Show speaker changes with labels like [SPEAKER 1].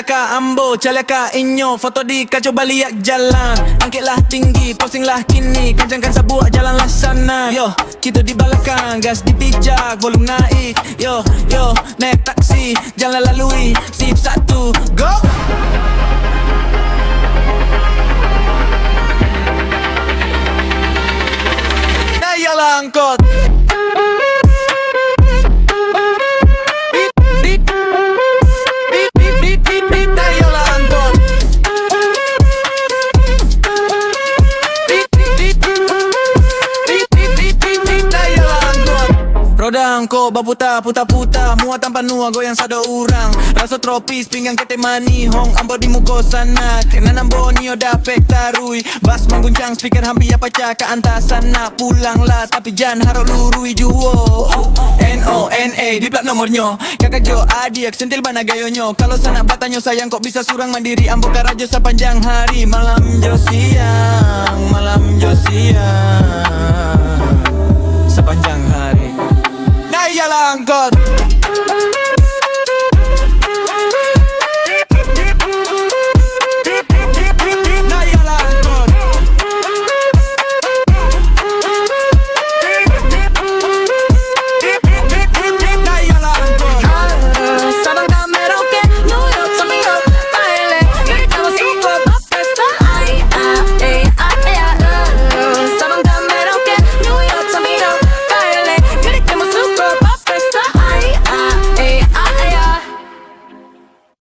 [SPEAKER 1] Calaka ambo, calaka inyo, foto di kacau baliak jalan. Angkitlah tinggi, postinglah kini, kencangkan sabuk jalanlah sana. Yo, kita di belakang, gas dipijak, volume naik. Yo, naik taksi, jalan lalui, sip satu, go! Nayalah angkot. Roda angkot berputar, putar-putar, muat tanpa nua, goyang sado urang. Rasa tropis, pinggang kete mani, hong ambo di muka sana. Kena nambo nio dapek tarui, bas mengguncang speaker hampir apa cakap antas sana. Pulanglah tapi jangan harap lurui juo. N-O-N-A di plat nomornya, kakak Jo Adi sentil bana gayonyo. Kalau sana batanyo sayang kok bisa surang mandiri, ambo karajo sepanjang hari. Malam jo siang, malam jo siang, sepanjang hari. Nayalah angkot.